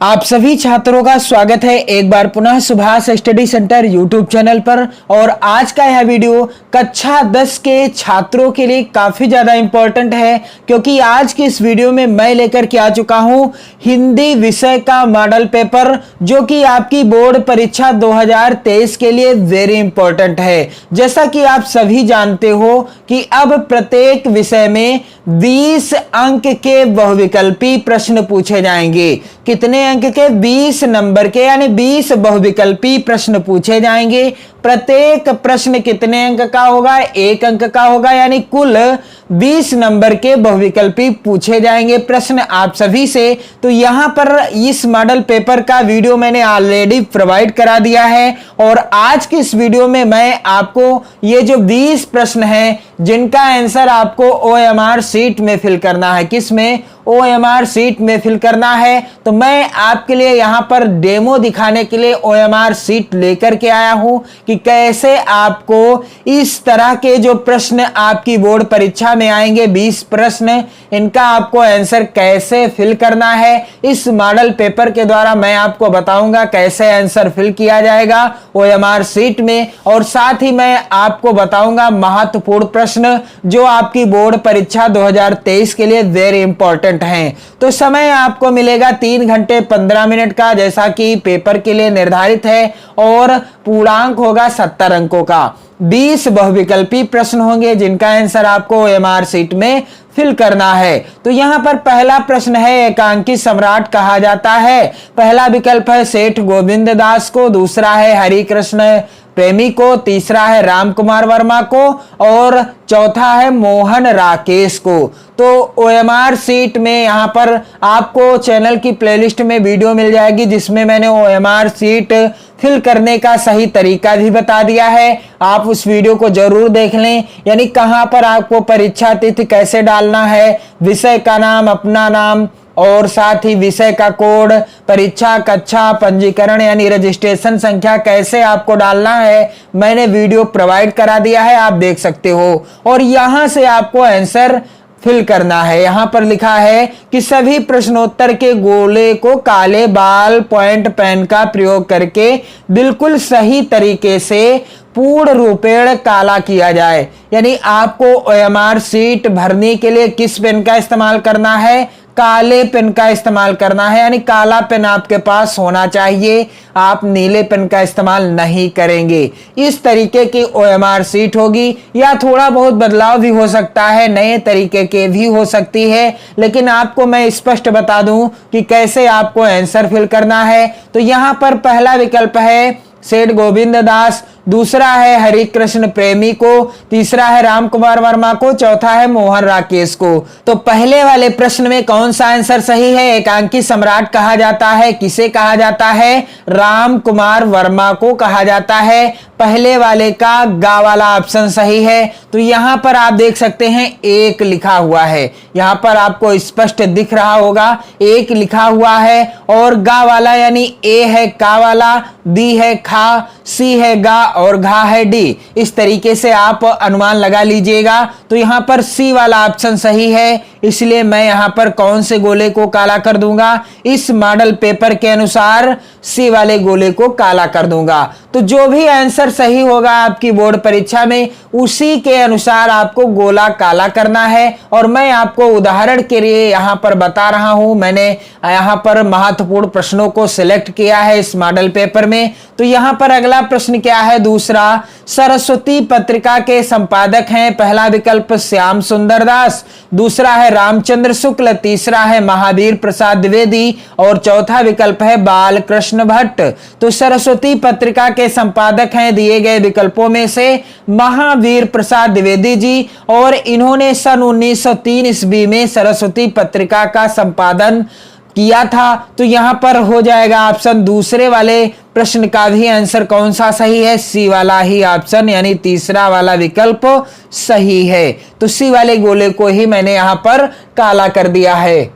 आप सभी छात्रों का स्वागत है एक बार पुनः Subhash study centre YouTube channel पर। और आज का यह वीडियो कक्षा 10 के छात्रों के लिए काफी ज्यादा इंपॉर्टेंट है, क्योंकि आज की इस वीडियो में मैं लेकर के आ चुका हूं हिंदी विषय का मॉडल पेपर, जो कि आपकी बोर्ड परीक्षा 2023 के लिए वेरी इंपॉर्टेंट है। जैसा कि आप सभी जानते हो कि अब प्रत्येक विषय में 20 अंक के बहुविकल्पी प्रश्न पूछे जाएंगे। कितने अंक के? 20 नंबर के, यानी 20 बहुविकल्पी प्रश्न पूछे जाएंगे। प्रत्येक प्रश्न कितने अंक का होगा? 1 अंक का होगा, यानी कुल 20 नंबर के बहुविकल्पी पूछे जाएंगे प्रश्न आप सभी से। तो यहां पर इस मॉडल पेपर का वीडियो मैंने ऑलरेडी प्रोवाइड करा दिया है, और आज की इस वीडियो में मैं आपको ये जो 20 प्रश्न हैं जिनका आंसर आपको OMR शीट में फिल करना है। किसमें? OMR शीट में फिल करना है। तो मैं आपके लिए यहां पर डेमो दिखाने के लिए OMR शीट लेकर के आया हूं कि कैसे आपको इस तरह के जो प्रश्न आपकी बोर्ड परीक्षा में आएंगे, 20 प्रश्न, इनका आपको आंसर कैसे फिल करना है। इस मॉडल पेपर के द्वारा मैं आपको बताऊंगा कैसे आंसर फिल किया जाएगा OMR शीट में, और साथ ही मैं आपको बताऊंगा महत्वपूर्ण प्रश्न जो आपकी बोर्ड परीक्षा 2023 के लिए वेरी इंपॉर्टेंट हैं। तो समय आपको मिलेगा 3 घंटे 15 मिनट का, जैसा कि पेपर के लिए निर्धारित है, और पूर्णांक होगा 70 अंकों का। 20 बहुविकल्पी प्रश्न होंगे जिनका आंसर आपको OMR शीट में फिल करना है। तो यहां पर पहला प्रश्न है, एकांकी सम्राट कहा जाता है। पहला विकल्प है सेठ गोविंद दास को, दूसरा है हरिकृष्ण प्रेमी को, तीसरा है राम कुमार वर्मा को, और चौथा है मोहन राकेश को। तो OMR शीट में यहां पर आपको चैनल की प्लेलिस्ट में वीडियो मिल जाएगी जिसमें मैंने OMR शीट फिल करने का सही तरीका भी बता दिया है। आप उस वीडियो को जरूर देख लें, यानी कहां पर आपको परीक्षा तिथि कैसे डालना है, विषय का नाम, अपना नाम, और साथ ही विषय का कोड, परीक्षा कक्षा, पंजीकरण यानी रजिस्ट्रेशन संख्या कैसे आपको डालना है, मैंने वीडियो प्रोवाइड करा दिया है, आप देख सकते हो। और यहां से आपको आंसर फिल करना है। यहां पर लिखा है कि सभी प्रश्नोत्तर के गोले को काले बाल पॉइंट पेन का प्रयोग करके बिल्कुल सही तरीके से पूर्ण रूपेण काला किया जाए। यानी आपको OMR शीट भरने के लिए किस पेन का इस्तेमाल करना है? काले पेन का इस्तेमाल करना है, यानी काला पेन आपके पास होना चाहिए। आप नीले पेन का इस्तेमाल नहीं करेंगे। इस तरीके की OMR शीट होगी, या थोड़ा बहुत बदलाव भी हो सकता है, नए तरीके के भी हो सकती है, लेकिन आपको मैं स्पष्ट बता दूं कि कैसे आपको आंसर फिल करना है। तो यहां पर पहला विकल्प है सेठ गोविंद दास, दूसरा है हरिकृष्ण प्रेमी को, तीसरा है राम कुमार वर्मा को, चौथा है मोहन राकेश को। तो पहले वाले प्रश्न में कौन सा आंसर सही है? एकांकी सम्राट कहा जाता है, किसे कहा जाता है? राम कुमार वर्मा को कहा जाता है। पहले वाले का गा वाला ऑप्शन सही है। तो यहां पर आप देख सकते हैं 1 लिखा हुआ है, यहां पर आपको स्पष्ट दिख रहा होगा 1 लिखा हुआ है, और गा वाला यानी A है का वाला, B है खा, C है गा, और घा है डी। इस तरीके से आप अनुमान लगा लीजिएगा। तो यहां पर C वाला ऑप्शन सही है, इसलिए मैं यहां पर कौन से गोले को काला कर दूंगा? इस मॉडल पेपर के अनुसार C वाले गोले को काला कर दूंगा। तो जो भी आंसर सही होगा आपकी बोर्ड परीक्षा में, उसी के अनुसार आपको गोला काला करना है। और मैं आपको उदाहरण के लिए यहां पर बता रहा हूं, मैंने यहां पर महत्वपूर्ण प्रश्नों को सिलेक्ट किया है इस मॉडल पेपर में। तो यहां पर अगला प्रश्न क्या है? दूसरा, सरस्वती पत्रिका के संपादक हैं। पहला विकल्प श्याम सुंदर दास, दूसरा है रामचंद्र शुक्ल, तीसरा है महावीर प्रसाद द्विवेदी, और चौथा विकल्प है बालकृष्ण भट्ट। तो सरस्वती पत्रिका के संपादक हैं दिए गए विकल्पों में से महावीर प्रसाद द्विवेदी जी, और इन्होंने सन 1903 ईस्वी में सरस्वती पत्रिका का संपादन किया था। तो यहां पर हो जाएगा ऑप्शन दूसरे वाले प्रश्न का भी आंसर कौन सा सही है? C वाला ही ऑप्शन, यानी तीसरा वाला विकल्प सही है। तो C वाले गोले को ही मैंने यहां पर काला कर दिया है।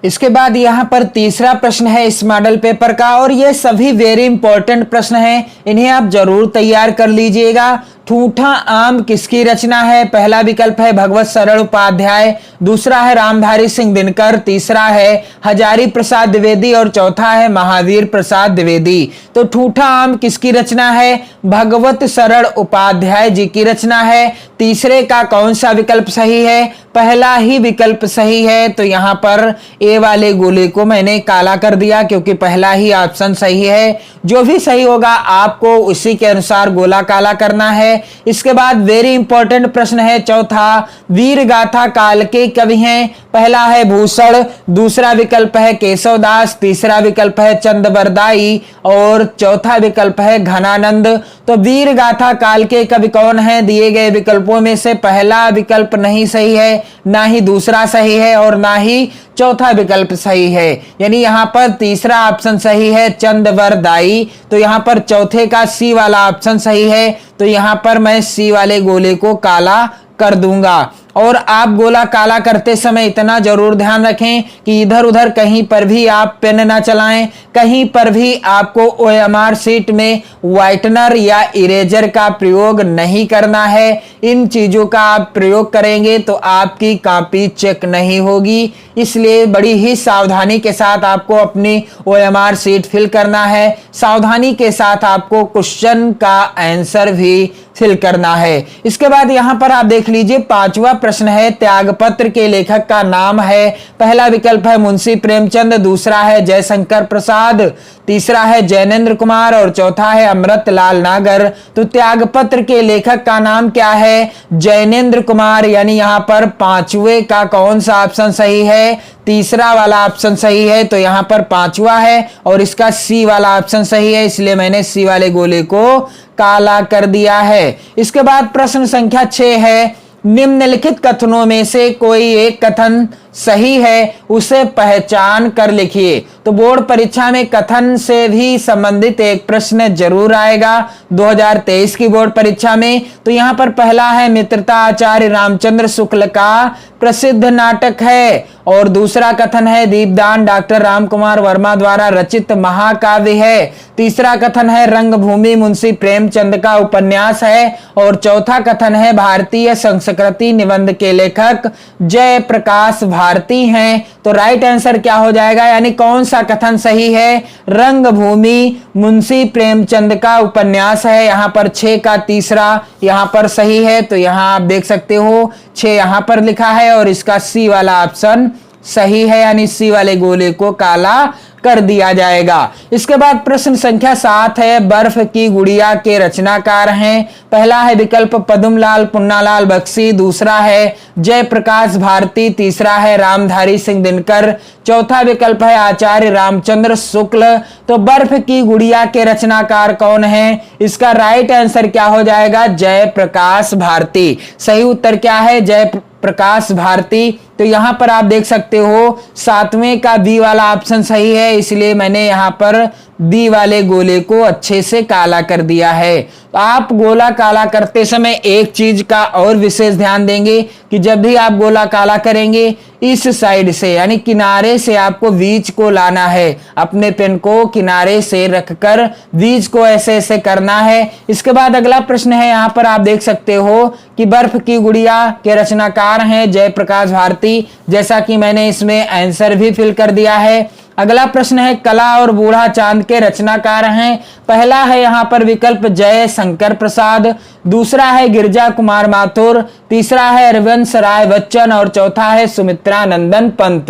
इसके बाद यहां पर तीसरा प्रश्न है इस मॉडल पेपर का, और ये सभी वेरी इंपॉर्टेंट प्रश्न हैं, इन्हें आप जरूर तैयार कर लीजिएगा। ठूठा आम किसकी रचना है? पहला विकल्प है भगवत सरल उपाध्याय, दूसरा है रामधारी सिंह दिनकर, तीसरा है हजारी प्रसाद द्विवेदी और चौथा है महावीर प्रसाद द्विवेदी। तो ठूठा आम किसकी रचना है? भगवत सरल उपाध्याय जी की रचना है। तीसरे का कौन सा विकल्प सही है? पहला ही विकल्प सही है। तो यहां पर ए वाले गोले को मैंने काला कर दिया क्योंकि पहला ही ऑप्शन सही है। जो भी सही होगा आपको उसी के अनुसार गोला काला करना है। इसके बाद वेरी इंपॉर्टेंट प्रश्न है चौथा, वीर गाथा काल के कवि हैं? पहला है भूषण, दूसरा विकल्प है केशवदास, तीसरा विकल्प है चंदबरदाई और चौथा विकल्प है घनानंद। तो वीर गाथा काल के कवि कौन है? दिए गए विकल्पों में से पहला विकल्प नहीं सही है, ना ही दूसरा सही है और ना ही चौथा विकल्प सही है। यानी यहां पर तीसरा ऑप्शन सही है चंदबरदाई। तो यहां पर चौथे का सी वाला ऑप्शन सही है। तो यहां पर मैं सी वाले गोले को काला कर दूंगा। और आप गोला काला करते समय इतना जरूर ध्यान रखें कि इधर उधर कहीं पर भी आप पेन ना चलाएं, कहीं पर भी आपको ओएमआर शीट में व्हाइटनर या इरेजर का प्रयोग नहीं करना है। इन चीजों का आप प्रयोग करेंगे तो आपकी कॉपी चेक नहीं होगी। इसलिए बड़ी ही सावधानी के साथ आपको अपनी ओएमआर शीट फिल करना है। सावधानी के साथ आपको क्वेश्चन का आंसर भी फिल करना है। इसके बाद यहां पर आप देख लीजिए पांचवा प्रश्न है, त्यागपत्र के लेखक का नाम है? पहला विकल्प है मुंशी प्रेमचंद, दूसरा है जयशंकर प्रसाद, तीसरा है जैनेन्द्र कुमार और चौथा है अमृतलाल नागर। तो त्यागपत्र के लेखक का नाम क्या है? जैनेन्द्र कुमार। यानी यहां पर पांचवे का कौन सा ऑप्शन सही है? तीसरा वाला ऑप्शन सही है। तो यहां पर पांचवा है और इसका सी वाला ऑप्शन सही है, इसलिए मैंने सी वाले गोले को काला कर दिया है। इसके बाद प्रश्न संख्या 6 है, निम्नलिखित कथनों में से कोई एक कथन सही है, उसे पहचान कर लिखिए। तो बोर्ड परीक्षा में कथन से भी संबंधित एक प्रश्न जरूर आएगा 2023 की बोर्ड परीक्षा में। तो यहां पर पहला है मित्रता आचार्य रामचंद्र शुक्ल का प्रसिद्ध नाटक है और दूसरा कथन है दीपदान डॉक्टर रामकुमार वर्मा द्वारा रचित महाकाव्य है। तीसरा कथन है रंगभूमि मुंशी प्रेमचंद का उपन्यास है और चौथा कथन है भारतीय संस्कृति निबंध के लेखक जय प्रकाश भारती हैं। तो राइट आंसर क्या हो जाएगा? यानी कौन सा कथन सही है? रंगभूमि मुंशी प्रेमचंद का उपन्यास है। यहां पर 6 का तीसरा यहां पर सही है। तो यहां आप देख सकते हो 6 यहां पर लिखा है और इसका सी वाला ऑप्शन सही है, यानी सी वाले गोले को काला कर दिया जाएगा। इसके बाद प्रश्न संख्या 7 है, बर्फ की गुड़िया के रचनाकार हैं? पहला है विकल्प पद्मलाल पुन्नालाल बख्शी, दूसरा है जयप्रकाश भारती, तीसरा है रामधारी सिंह दिनकर, चौथा विकल्प है आचार्य रामचंद्र शुक्ल। तो बर्फ की गुड़िया के रचनाकार कौन है? इसका राइट आंसर क्या हो जाएगा? जयप्रकाश भारती। सही उत्तर क्या है? जय प्रकाश भारती। तो यहां पर आप देख सकते हो 7वें का बी वाला ऑप्शन सही है, इसलिए मैंने यहां पर बी वाले गोले को अच्छे से काला कर दिया है। तो आप गोला काला करते समय एक चीज का और विशेष ध्यान देंगे कि जब भी आप गोला काला करेंगे इस साइड से यानी किनारे से आपको बीज को लाना है। अपने पेन को किनारे से रखकर बीज को ऐसे ऐसे करना है। इसके बाद अगला प्रश्न है, यहां पर आप देख सकते हो कि बर्फ की गुड़िया के रचनाकार हैं जयप्रकाश भारती, जैसा कि मैंने इसमें आंसर भी फिल कर दिया है। अगला प्रश्न है, कला और बूढ़ा चांद के रचनाकार हैं? पहला है यहां पर विकल्प जय शंकर प्रसाद, दूसरा है गिरिजा कुमार माथुर, तीसरा है हरिवंश राय बच्चन और चौथा है सुमित्रा नंदन पंत।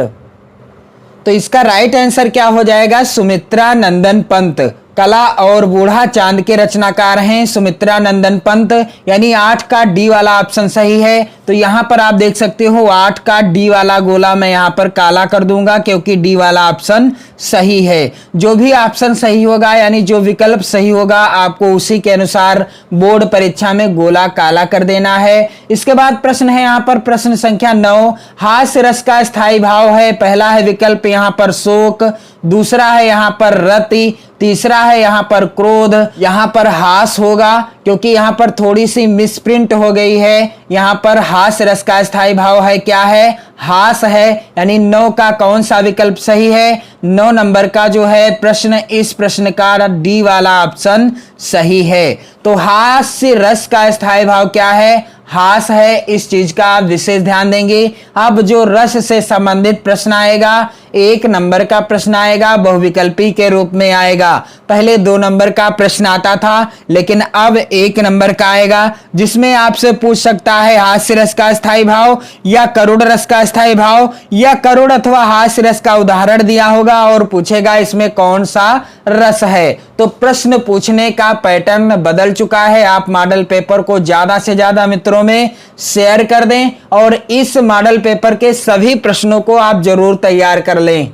तो इसका राइट आंसर क्या हो जाएगा? सुमित्रा नंदन पंत। कला और बूढ़ा चांद के रचनाकार हैं सुमित्रा नंदन पंत, यानी 8 का डी वाला ऑप्शन सही है। तो यहां पर आप देख सकते हो 8 का डी वाला गोला मैं यहां पर काला कर दूंगा क्योंकि डी वाला ऑप्शन सही है। जो भी ऑप्शन सही होगा यानी जो विकल्प सही होगा आपको उसी के अनुसार बोर्ड परीक्षा में गोला काला कर देना है। इसके बाद प्रश्न है यहां पर प्रश्न संख्या 9, हास्य रस का स्थायी भाव है? पहला है विकल्प यहां पर शोक, दूसरा है यहां पर रति, तीसरा है यहाँ पर क्रोध, यहाँ पर हास होगा क्योंकि यहाँ पर थोड़ी सी मिसप्रिंट हो गई है। यहाँ पर हास रस का स्थायी भाव है, क्या है, हास है। यानी 9 का कौन सा विकल्प सही है, 9 नंबर का जो है प्रश्न, इस प्रश्न का डी वाला ऑप्शन सही है। तो हास्य रस का स्थायी भाव क्या है, हास है। इस चीज का आप विशेष ध्यान देंगे। अब जो रस से संबंधित प्रश्न आएगा, 1 नंबर का प्रश्न आएगा, बहुविकल्पी के रूप में आएगा। पहले 2 नंबर का प्रश्न आता था, लेकिन अब 1 नंबर का आएगा, जिसमें आपसे पूछ सकता है हास्य रस का स्थायी भाव या करुण रस का स्थायी भाव, या करुण अथवा हास्य रस का उदाहरण दिया होगा और पूछेगा इसमें कौन सा रस है। तो प्रश्न पूछने का पैटर्न बदल चुका है। आप मॉडल पेपर को ज्यादा से ज्यादा मित्रों में शेयर कर दें और इस मॉडल पेपर के सभी प्रश्नों को आप जरूर तैयार कर लें।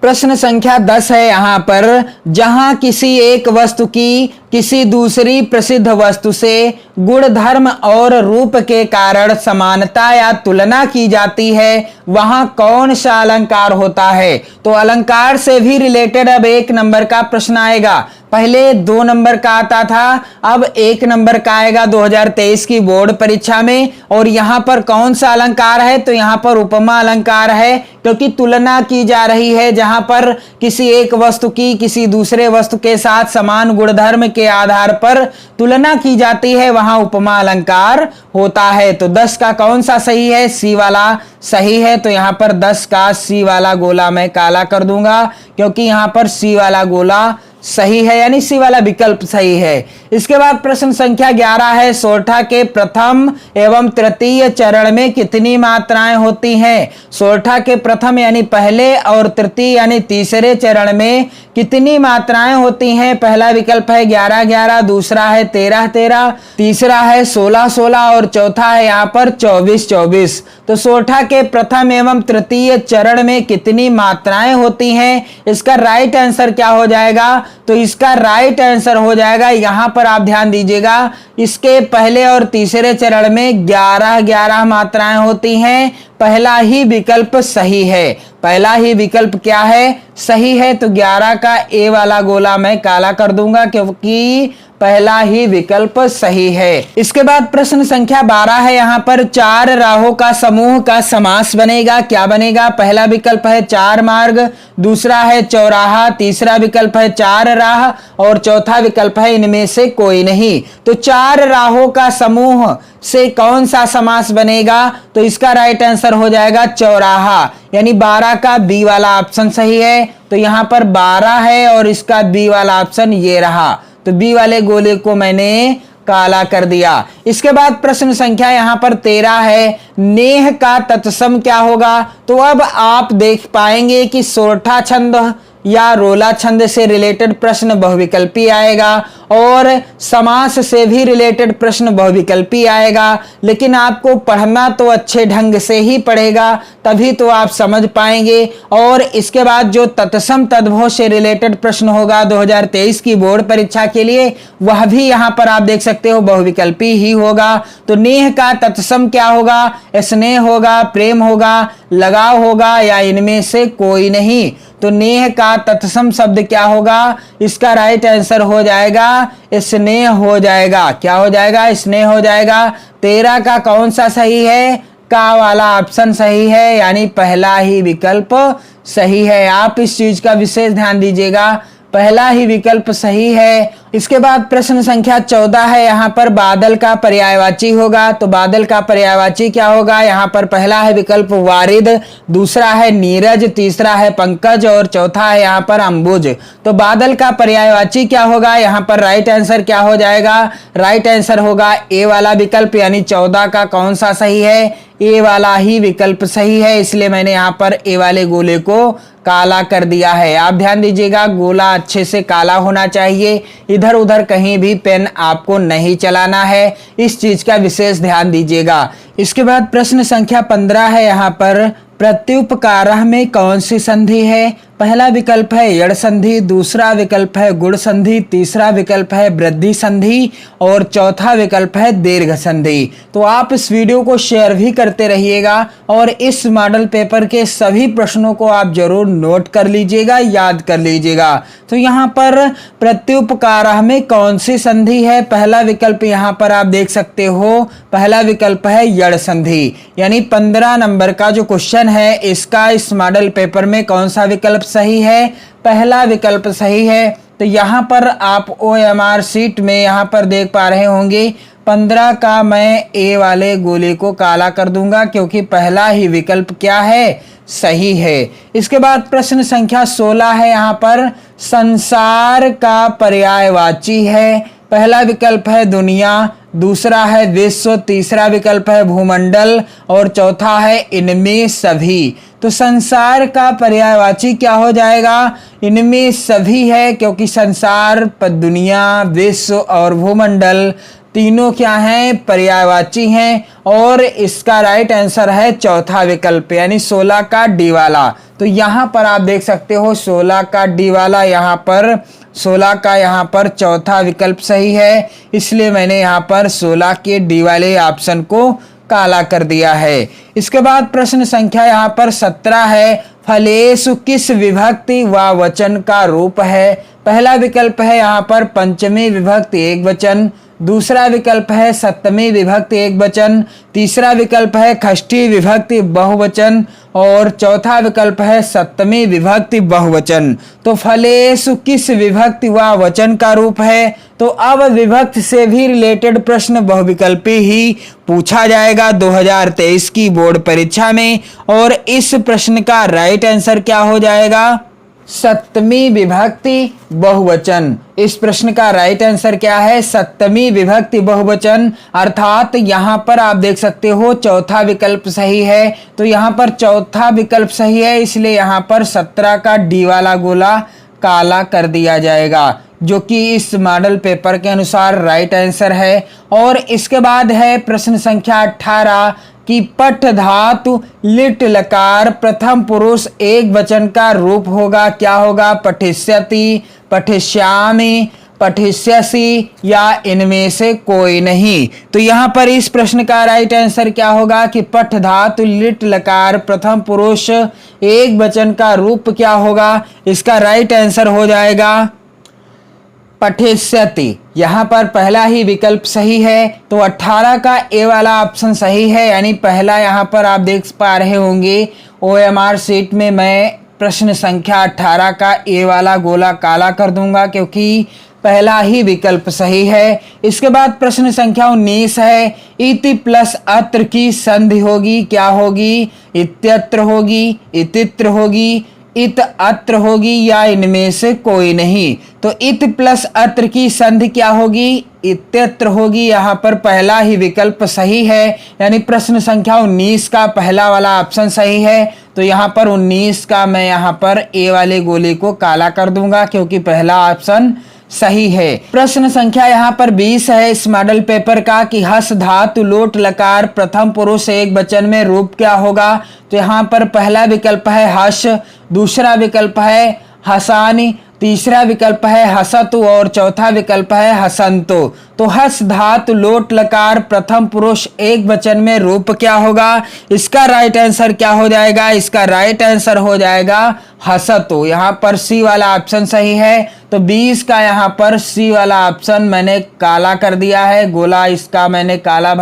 प्रश्न संख्या 10 है यहाँ पर, जहां किसी एक वस्तु की किसी दूसरी प्रसिद्ध वस्तु से गुण धर्म और रूप के कारण समानता या तुलना की जाती है, वहां कौन सा अलंकार होता है। तो अलंकार से भी रिलेटेड अब 1 नंबर का प्रश्न आएगा। पहले 2 नंबर का आता था, अब 1 नंबर का आएगा 2023 की बोर्ड परीक्षा में। और यहां पर कौन सा अलंकार है, तो यहां पर उपमा अलंकार है, क्योंकि तुलना की जा रही है। जहां पर किसी एक वस्तु की किसी दूसरे वस्तु के साथ समान गुणधर्म के आधार पर तुलना की जाती है, वहां उपमा अलंकार होता है। तो 10 का कौन सा सही है, सी वाला सही है। तो यहां पर 10 का सी वाला गोला मैं काला कर दूंगा, क्योंकि यहां पर सी वाला गोला सही है, यानी सी वाला विकल्प सही है। इसके बाद प्रश्न संख्या 11 है, सोरठा के प्रथम एवं तृतीय चरण में कितनी मात्राएं होती हैं। सोरठा के प्रथम यानी पहले और तृतीय यानी तीसरे चरण में कितनी मात्राएं होती हैं। पहला विकल्प है 11-11, दूसरा है 13-13, तीसरा है 16-16 और चौथा है यहाँ पर 24-24। तो सोरठा के प्रथम एवं तृतीय चरण में कितनी मात्राएं होती हैं, इसका राइट आंसर क्या हो जाएगा। तो इसका राइट आंसर हो जाएगा, यहां पर आप ध्यान दीजिएगा, इसके पहले और तीसरे चरण में 11-11 मात्राएं होती हैं। पहला ही विकल्प सही है, पहला ही विकल्प क्या है, सही है। तो 11 का ए वाला गोला मैं काला कर दूंगा, क्योंकि पहला ही विकल्प सही है। इसके बाद प्रश्न संख्या 12 है, यहाँ पर 4 राहों का समूह का समास बनेगा, क्या बनेगा। पहला विकल्प है 4 मार्ग, दूसरा है चौराहा, तीसरा विकल्प है 4 राह और चौथा विकल्प है इनमें से कोई नहीं। तो 4 राहों का समूह से कौन सा समास बनेगा, तो इसका राइट आंसर हो जाएगा चौराहा, यानी 12 का बी वाला ऑप्शन सही है। तो यहाँ पर 12 है और इसका बी वाला ऑप्शन ये रहा, तो बी वाले गोले को मैंने काला कर दिया। इसके बाद प्रश्न संख्या यहाँ पर 13 है, नेह का तत्सम क्या होगा। तो अब आप देख पाएंगे कि सोरठा छंद या रोला छंद से रिलेटेड प्रश्न बहुविकल्पी आएगा और समास से भी रिलेटेड प्रश्न बहुविकल्पी आएगा, लेकिन आपको पढ़ना तो अच्छे ढंग से ही पढ़ेगा, तभी तो आप समझ पाएंगे। और इसके बाद जो तत्सम तद्भव से रिलेटेड प्रश्न होगा 2023 की बोर्ड परीक्षा के लिए, वह भी यहाँ पर आप देख सकते हो बहुविकल्पी ही होगा। तो नेह का तत्सम क्या होगा, स्नेह होगा, प्रेम होगा, लगाव होगा या इनमें से कोई नहीं। तो नेह का तत्सम शब्द क्या होगा, इसका राइट आंसर हो जाएगा स्नेह हो जाएगा। क्या हो जाएगा, स्नेह हो जाएगा। 13 का कौन सा सही है, का वाला ऑप्शन सही है, यानी पहला ही विकल्प सही है। आप इस चीज का विशेष ध्यान दीजिएगा, पहला ही विकल्प सही है। इसके बाद प्रश्न संख्या 14 है, यहाँ पर बादल का पर्यायवाची होगा। तो बादल का पर्यायवाची क्या होगा, यहाँ पर पहला है विकल्प वारिद, दूसरा है नीरज, तीसरा है पंकज और चौथा है यहाँ पर अंबुज। तो बादल का पर्यायवाची क्या होगा, यहाँ पर राइट आंसर क्या हो जाएगा, राइट आंसर होगा ए वाला विकल्प, यानी 14 का कौन सा सही है, ए वाला ही विकल्प सही है। इसलिए मैंने यहाँ पर ए वाले गोले को काला कर दिया है। आप ध्यान दीजिएगा, गोला अच्छे से काला होना चाहिए, इधर उधर कहीं भी पेन आपको नहीं चलाना है, इस चीज का विशेष ध्यान दीजिएगा। इसके बाद प्रश्न संख्या 15 है यहाँ पर, प्रत्युपकारः में कौन सी संधि है? पहला विकल्प है यड़ संधि, दूसरा विकल्प है गुण संधि, तीसरा विकल्प है वृद्धि संधि और चौथा विकल्प है दीर्घ संधि। तो आप इस वीडियो को शेयर भी करते रहिएगा और इस मॉडल पेपर के सभी प्रश्नों को आप जरूर नोट कर लीजिएगा, याद कर लीजिएगा। तो यहाँ पर प्रत्युपकारः में कौन सी संधि है? पहला विकल्प यहाँ पर आप देख सकते हो, पहला विकल्प है यड़ संधि। यानी 15 नंबर का जो क्वेश्चन है इसका इस मॉडल पेपर में कौन सा विकल्प सही है? पहला विकल्प सही है। तो यहाँ पर आप OMR शीट में यहाँ पर देख पा रहे होंगे 15 का मैं ए वाले गोले को काला कर दूंगा क्योंकि पहला ही विकल्प क्या है? सही है। इसके बाद प्रश्न संख्या 16 है यहाँ पर, संसार का पर्यायवाची है। पहला विकल्प है दुनिया, दूसरा है विश्व, तीसरा विकल्प है भूमंडल और चौथा है इनमें सभी। तो संसार का पर्यायवाची क्या हो जाएगा? इनमें सभी है, क्योंकि संसार, दुनिया, विश्व और भूमंडल तीनों क्या हैं? पर्यायवाची हैं और इसका राइट आंसर है चौथा विकल्प यानी 16 का डी वाला। तो यहाँ पर आप देख सकते हो 16 का डी वाला, यहाँ पर 16 का यहाँ पर चौथा विकल्प सही है, इसलिए मैंने यहाँ पर 16 के डी वाले ऑप्शन को काला कर दिया है। इसके बाद प्रश्न संख्या यहाँ पर 17 है, फलेषु किस विभक्ति व वचन का रूप है? पहला विकल्प है यहाँ पर पंचमी विभक्ति एक वचन, दूसरा विकल्प है सप्तमी विभक्ति एक वचन, तीसरा विकल्प है षष्ठी विभक्ति बहुवचन और चौथा विकल्प है सप्तमी विभक्ति बहुवचन। तो फलेषु किस विभक्ति व वचन का रूप है? तो अब विभक्ति से भी रिलेटेड प्रश्न बहुविकल्पी ही पूछा जाएगा 2023 की बोर्ड परीक्षा में और इस प्रश्न का राइट आंसर क्या हो जाएगा? सप्तमी विभक्ति बहुवचन। इस प्रश्न का राइट आंसर क्या है? सप्तमी विभक्ति बहुवचन, अर्थात यहाँ पर आप देख सकते हो चौथा विकल्प सही है। तो यहाँ पर चौथा विकल्प सही है, इसलिए यहाँ पर 17 का डी वाला गोला काला कर दिया जाएगा, जो कि इस मॉडल पेपर के अनुसार राइट आंसर है। और इसके बाद है प्रश्न संख्या 18 कि पठ धातु लिट लकार प्रथम पुरुष एक वचन का रूप होगा, क्या होगा? पठिष्यति, पठिष्यामि, पठिष्यसि या इनमें से कोई नहीं। तो यहाँ पर इस प्रश्न का राइट आंसर क्या होगा कि पठ धातु लिट लकार प्रथम पुरुष एक वचन का रूप क्या होगा? इसका राइट आंसर हो जाएगा पठिष्यति। यहाँ पर पहला ही विकल्प सही है, तो 18 का ए वाला ऑप्शन सही है, यानी पहला यहाँ पर आप देख पा रहे होंगे OMR शीट में मैं प्रश्न संख्या 18 का ए वाला गोला काला कर दूंगा क्योंकि पहला ही विकल्प सही है। इसके बाद प्रश्न संख्या 19 है, इति प्लस अत्र की संधि होगी, क्या होगी? इत्यत्र होगी, इतित्र होगी, इत अत्र होगी या इनमें से कोई नहीं। तो इत प्लस अत्र की संधि क्या होगी? इत्यत्र होगी। यहाँ पर पहला ही विकल्प सही है, यानी प्रश्न संख्या 19 का पहला वाला ऑप्शन सही है। तो यहाँ पर 19 का मैं यहाँ पर ए वाले गोले को काला कर दूंगा क्योंकि पहला ऑप्शन सही है। प्रश्न संख्या यहाँ पर 20 है इस मॉडल पेपर का कि हस धातु लोट लकार प्रथम पुरुष एक वचन में रूप क्या होगा? तो यहाँ पर पहला विकल्प है हस, दूसरा विकल्प है हसानी, तीसरा विकल्प है हसतु और चौथा विकल्प है हसंतो। तो हस धातु लोट लकार प्रथम पुरुष एक वचन में रूप क्या होगा? इसका राइट आंसर क्या हो जाएगा? इसका राइट आंसर हो जाएगा हसतु। यहाँ पर सी वाला ऑप्शन सही है, तो 20 का यहाँ पर सी वाला ऑप्शन मैंने काला कर दिया है, गोला इसका मैंने काला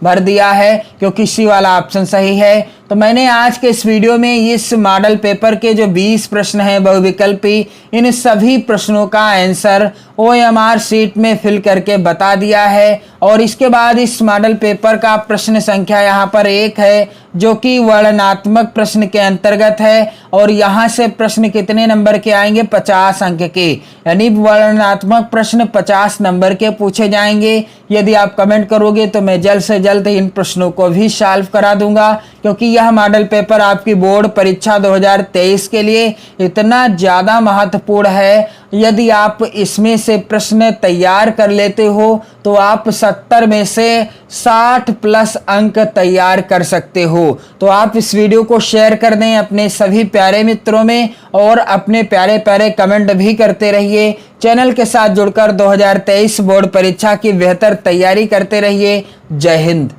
भर दिया है क्योंकि सी वाला ऑप्शन सही है। तो मैंने आज के इस वीडियो में इस मॉडल पेपर के जो 20 प्रश्न हैं बहुविकल्पी, इन सभी प्रश्नों का आंसर OMR शीट में फिल करके बता दिया है। और इसके बाद इस मॉडल पेपर का प्रश्न संख्या यहाँ पर 1 है जो कि वर्णनात्मक प्रश्न के अंतर्गत है और यहाँ से प्रश्न कितने नंबर के आएंगे? 50 अंक के, यानी वर्णनात्मक प्रश्न 50 नंबर के पूछे जाएंगे। यदि आप कमेंट करोगे तो मैं जल्द से जल्द इन प्रश्नों को भी सॉल्व करा दूंगा क्योंकि यह मॉडल पेपर आपकी बोर्ड परीक्षा 2023 के लिए इतना ज़्यादा महत्वपूर्ण है, यदि आप इसमें से प्रश्न तैयार कर लेते हो तो आप 70 में से 60 प्लस अंक तैयार कर सकते हो। तो आप इस वीडियो को शेयर कर दें अपने सभी प्यारे मित्रों में और अपने प्यारे प्यारे कमेंट भी करते रहिए। चैनल के साथ जुड़कर 2023 बोर्ड परीक्षा की बेहतर तैयारी करते रहिए। जय हिंद।